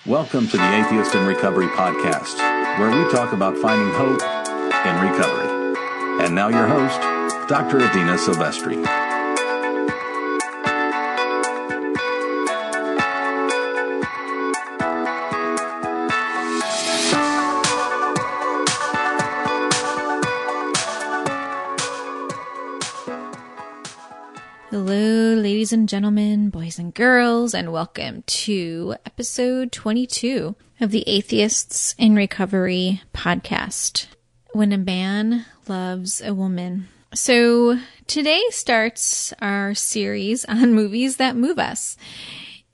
Welcome to the Atheist in Recovery podcast, where we talk about finding hope in recovery. And now your host, Dr. Adina Silvestri. Hello, ladies and gentlemen, boys and girls, and welcome to episode 22 of the Atheists in Recovery podcast, When a Man Loves a Woman. So today starts our series on movies that move us.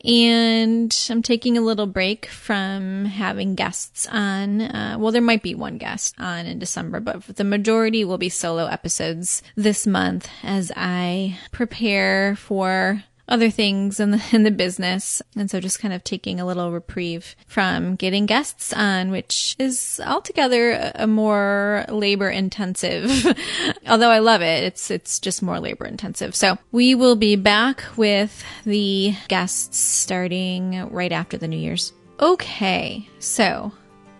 And I'm taking a little break from having guests on. Well, there might be one guest on in December, but the majority will be solo episodes this month as I prepare for other things in the business. And so just kind of taking a little reprieve from getting guests on, which is altogether a more labor intensive, although I love it. It's just more labor intensive. So we will be back with the guests starting right after the New Year's. Okay. So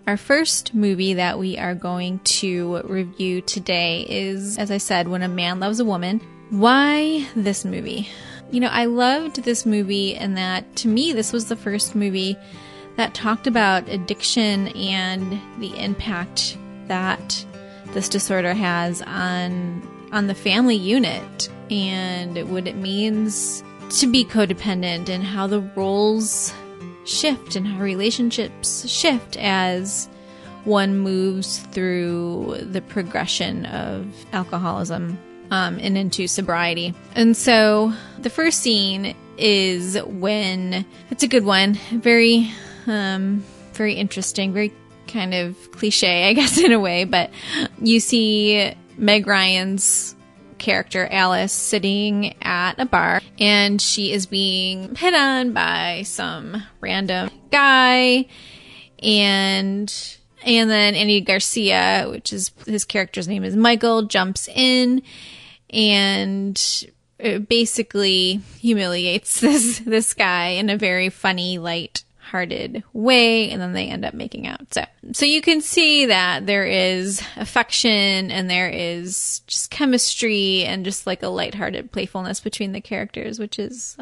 our first movie that we are going to review today is, as I said, When a Man Loves a Woman. Why this movie? You know, I loved this movie in that, to me, this was the first movie that talked about addiction and the impact that this disorder has on the family unit and what it means to be codependent and how the roles shift and how relationships shift as one moves through the progression of alcoholism and into sobriety. And so the first scene is when, it's a good one, very interesting, very kind of cliche, I guess, in a way, but you see Meg Ryan's character, Alice, sitting at a bar, and she is being hit on by some random guy, and then Andy Garcia, which is his character's name is Michael, jumps in and it basically humiliates this guy in a very funny, light-hearted way, and then they end up making out. So you can see that there is affection and there is just chemistry and just like a lighthearted playfulness between the characters, which is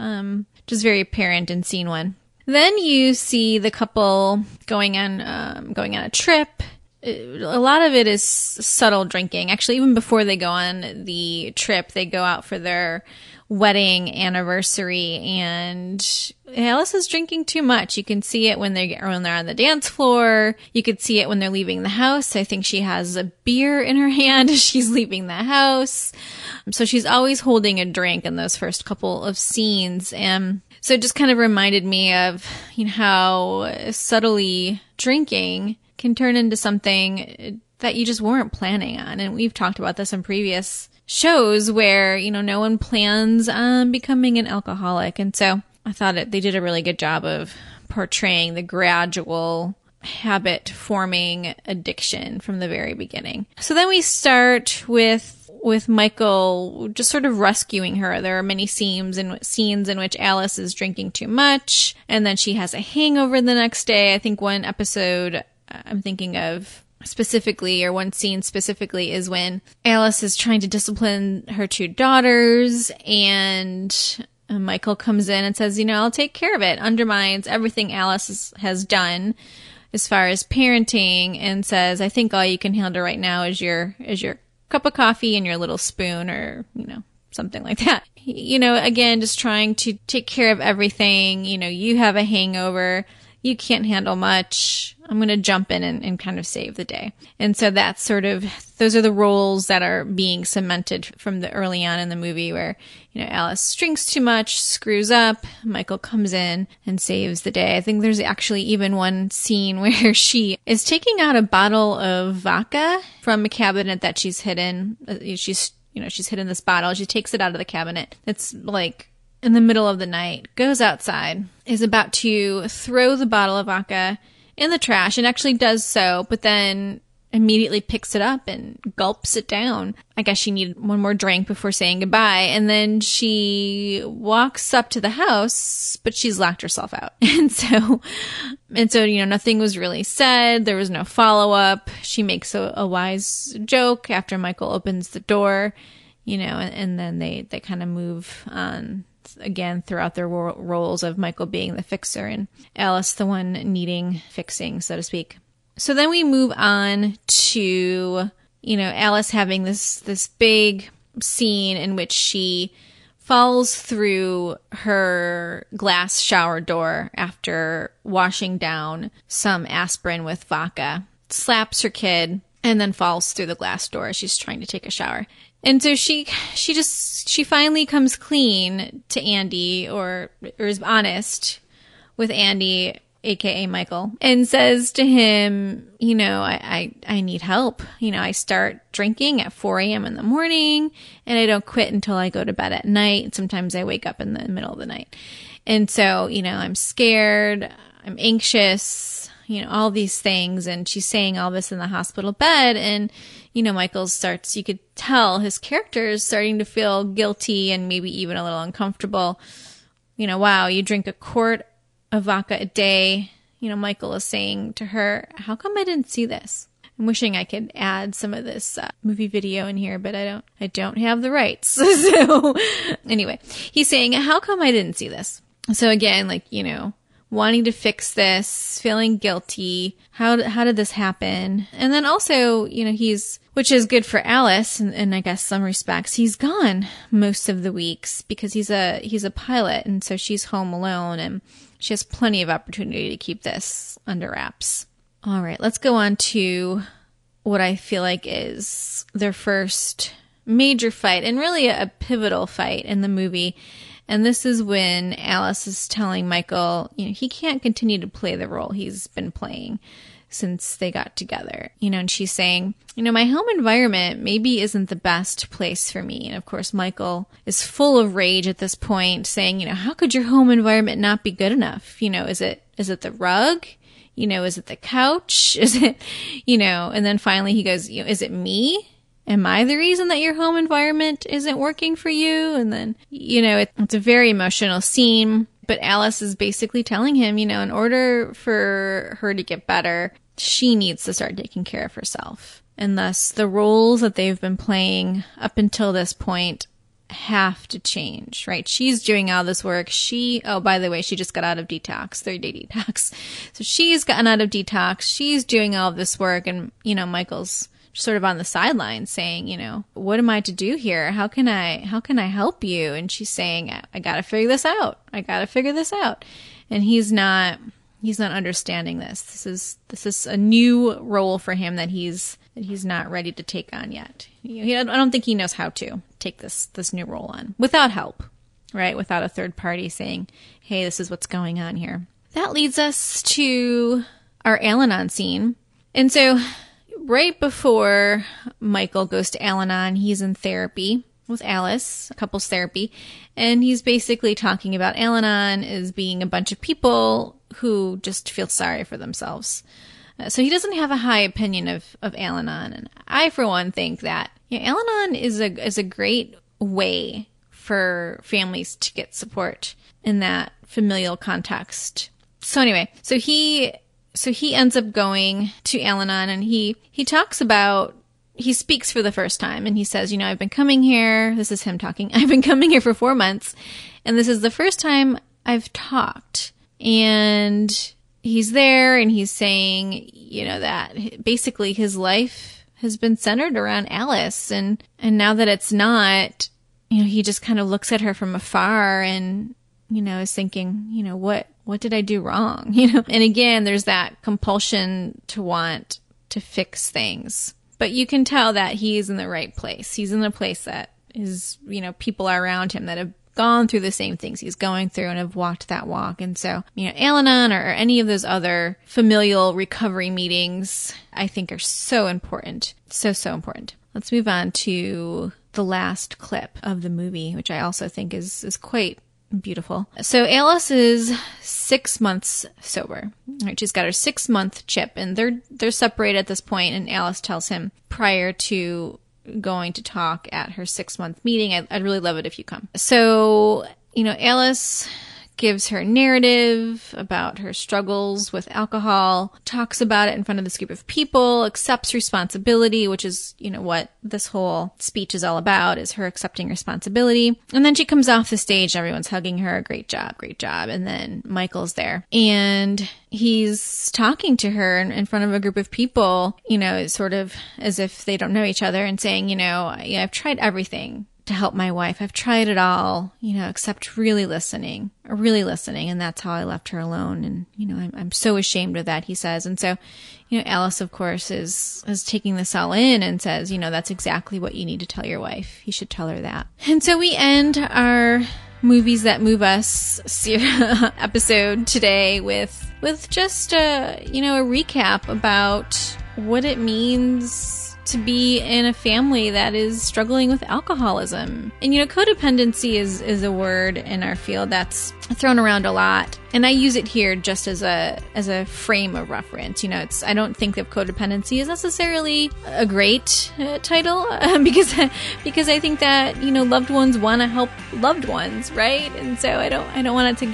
just very apparent in scene one. Then you see the couple going on a trip. A lot of it is subtle drinking. Actually, even before they go on the trip, they go out for their wedding anniversary, and Alice is drinking too much. You can see it when they're on the dance floor. You could see it when they're leaving the house. I think she has a beer in her hand as she's leaving the house. So she's always holding a drink in those first couple of scenes. And so it just kind of reminded me of, you know, how subtly drinking can turn into something that you just weren't planning on. And we've talked about this in previous shows where, you know, no one plans on becoming an alcoholic. And so I thought they did a really good job of portraying the gradual habit forming addiction from the very beginning. So then we start with Michael just sort of rescuing her. There are many scenes in which Alice is drinking too much, and then she has a hangover the next day. I think one episode I'm thinking of specifically, or one scene specifically, is when Alice is trying to discipline her two daughters, and Michael comes in and says, you know, I'll take care of it. Undermines everything Alice has done as far as parenting, and says, I think all you can handle right now is your cup of coffee and your little spoon, or, you know, something like that. You know, again, just trying to take care of everything. You know, you have a hangover. You can't handle much. I'm going to jump in and kind of save the day. And so that's those are the roles that are being cemented from the early on in the movie where, you know, Alice drinks too much, screws up, Michael comes in and saves the day. I think there's actually even one scene where she is taking out a bottle of vodka from a cabinet that she's hidden. She's hidden this bottle. She takes it out of the cabinet. It's like in the middle of the night, goes outside, is about to throw the bottle of vodka in the trash, and actually does so, but then immediately picks it up and gulps it down. I guess she needed one more drink before saying goodbye. And then she walks up to the house, but she's locked herself out. And so, nothing was really said. There was no follow-up. She makes a wise joke after Michael opens the door, and then they kind of move on again throughout their roles of Michael being the fixer and Alice the one needing fixing, so to speak. So then we move on to, Alice having this big scene in which she falls through her glass shower door after washing down some aspirin with vodka, slaps her kid, and then falls through the glass door as she's trying to take a shower. And so she finally comes clean to Andy or is honest with Andy, aka Michael, and says to him, I need help. I start drinking at 4 a.m. in the morning and I don't quit until I go to bed at night. Sometimes I wake up in the middle of the night. And so, I'm scared, I'm anxious, all these things. And she's saying all this in the hospital bed. And, Michael you could tell his character is starting to feel guilty and maybe even a little uncomfortable. Wow, you drink a quart of vodka a day. Michael is saying to her, how come I didn't see this? I'm wishing I could add some of this movie video in here, but I don't have the rights. So anyway, he's saying, how come I didn't see this? So again, wanting to fix this, feeling guilty. How did this happen? And then also, which is good for Alice, and I guess some respects, he's gone most of the weeks because he's a pilot, and so she's home alone, and she has plenty of opportunity to keep this under wraps. All right, let's go on to what I feel like is their first major fight, and really a pivotal fight in the movie. And this is when Alice is telling Michael, he can't continue to play the role he's been playing since they got together. And she's saying, my home environment maybe isn't the best place for me. And of course, Michael is full of rage at this point, saying, how could your home environment not be good enough? Is it the rug? Is it the couch? Is it, and then finally he goes, is it me? Am I the reason that your home environment isn't working for you? And then, it's a very emotional scene, but Alice is basically telling him, in order for her to get better, she needs to start taking care of herself. And thus the roles that they've been playing up until this point have to change, right? She's doing all this work. By the way, she just got out of detox, 30-day detox. So she's gotten out of detox. She's doing all of this work. And, Michael's sort of on the sidelines saying, what am I to do here? How can I help you? And she's saying, I got to figure this out. And he's not understanding this. This is a new role for him that he's not ready to take on yet. I don't think he knows how to take this new role on without help, right? Without a third party saying, hey, this is what's going on here. That leads us to our Al-anon scene. And so right before Michael goes to Al-anon, he's in therapy with Alice, couples therapy, and he's basically talking about Al-anon as being a bunch of people who just feel sorry for themselves. So he doesn't have a high opinion of Al-anon, and I, for one, think that Al-anon is a great way for families to get support in that familial context. So anyway, so he ends up going to Al-anon, and he speaks for the first time, and he says, I've been coming here. This is him talking. I've been coming here for 4 months, and this is the first time I've talked. And he's there, and he's saying, that basically his life has been centered around Alice, and now that it's not, he just kind of looks at her from afar and, is thinking, what did I do wrong? And again, there's that compulsion to want to fix things. But you can tell that he's in the right place. He's in the place that is, people are around him that have gone through the same things he's going through and have walked that walk. And so, Al-anon or any of those other familial recovery meetings, I think are so important. So important. Let's move on to the last clip of the movie, which I also think is quite beautiful. So Alice is 6 months sober. Right, she's got her 6-month chip, and they're separated at this point, and Alice tells him prior to going to talk at her 6-month meeting, I'd really love it if you come. So, Alice gives her narrative about her struggles with alcohol, talks about it in front of this group of people, accepts responsibility, which is, what this whole speech is all about, is her accepting responsibility. And then she comes off the stage, everyone's hugging her, great job. And then Michael's there. And he's talking to her in front of a group of people, sort of as if they don't know each other, and saying, I've tried everything to help my wife. I've tried it all, except really listening. And that's how I left her alone. And, I'm so ashamed of that, he says. And so, Alice, of course, is taking this all in and says, that's exactly what you need to tell your wife. You should tell her that. And so we end our Movies That Move Us episode today with just a recap about what it means to be in a family that is struggling with alcoholism. And, codependency is a word in our field that's thrown around a lot. And I use it here just as a frame of reference. I don't think of codependency as necessarily a great title because I think that, loved ones want to help loved ones, right? And so I don't want it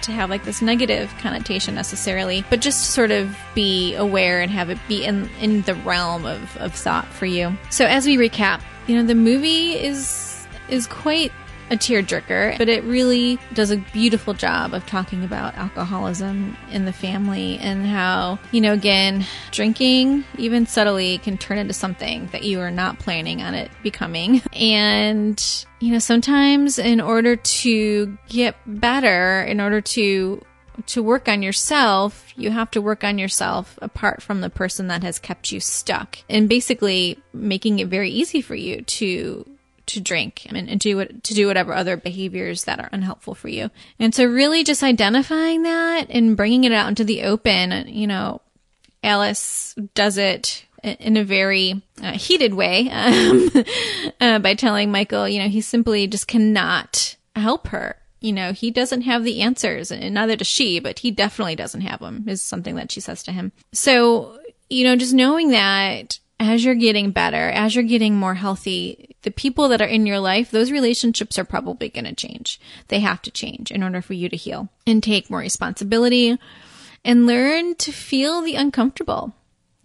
to have this negative connotation necessarily, but just to sort of be aware and have it be in the realm of thought for you. So as we recap, the movie is quite a tearjerker, but it really does a beautiful job of talking about alcoholism in the family and how, again, drinking, even subtly, can turn into something that you are not planning on it becoming. And, sometimes in order to get better, in order to work on yourself, you have to work on yourself apart from the person that has kept you stuck, and basically making it very easy for you to drink and to do whatever other behaviors that are unhelpful for you. And so really just identifying that and bringing it out into the open, Alice does it in a very heated way by telling Michael, he simply just cannot help her. He doesn't have the answers, and neither does she, but he definitely doesn't have them, is something that she says to him. So, just knowing that as you're getting better, as you're getting more healthy, the people that are in your life, those relationships are probably going to change. They have to change in order for you to heal and take more responsibility and learn to feel the uncomfortable.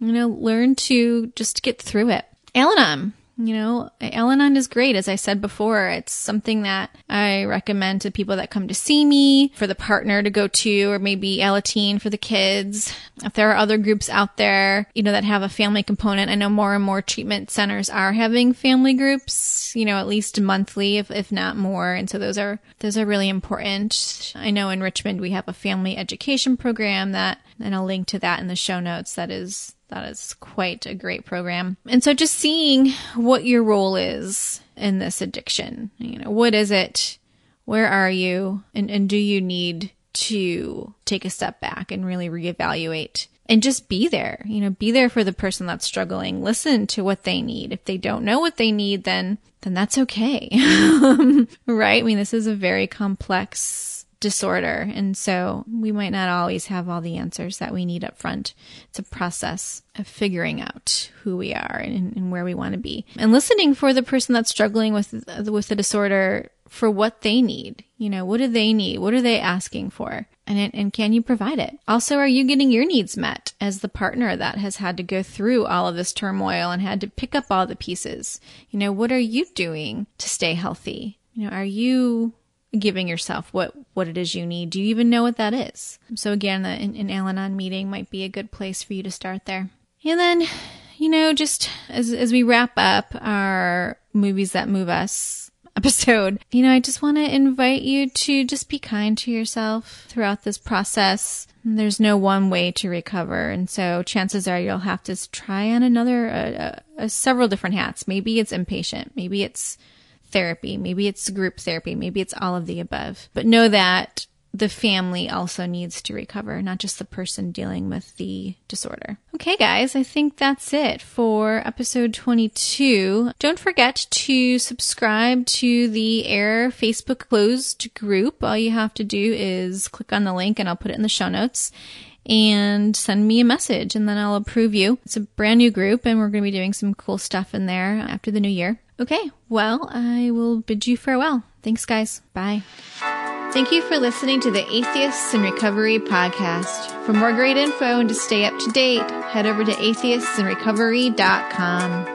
Learn to just get through it. Al-anon. Al-anon is great. As I said before, it's something that I recommend to people that come to see me, for the partner to go to, or maybe Al-anon for the kids. If there are other groups out there, that have a family component, I know more and more treatment centers are having family groups, at least monthly, if not more. And so those are really important. I know in Richmond, we have a family education program and I'll link to that in the show notes. That is quite a great program. And so just seeing what your role is in this addiction. What is it? Where are you? And do you need to take a step back and really reevaluate and just be there? Be there for the person that's struggling. Listen to what they need. If they don't know what they need, then that's okay. Right? This is a very complex disorder. And so we might not always have all the answers that we need up front. It's a process of figuring out who we are and where we want to be, and listening for the person that's struggling with the disorder for what they need. What do they need? What are they asking for? And can you provide it? Also, are you getting your needs met as the partner that has had to go through all of this turmoil and had to pick up all the pieces? What are you doing to stay healthy? Are you giving yourself what it is you need? Do you even know what that is? So again, an Al-anon meeting might be a good place for you to start there. And then, just as we wrap up our Movies That Move Us episode, I just want to invite you to just be kind to yourself throughout this process. There's no one way to recover. And so chances are you'll have to try on several different hats. Maybe it's inpatient. Maybe it's therapy. Maybe it's group therapy. Maybe it's all of the above. But know that the family also needs to recover, not just the person dealing with the disorder. Okay, guys, I think that's it for episode 22. Don't forget to subscribe to the AIR Facebook closed group. All you have to do is click on the link, and I'll put it in the show notes, and send me a message, and then I'll approve you. It's a brand new group, and we're going to be doing some cool stuff in there after the new year. Okay, well, I will bid you farewell. Thanks, guys. Bye. Thank you for listening to the Atheists in Recovery podcast. For more great info and to stay up to date, head over to atheistsandrecovery.com.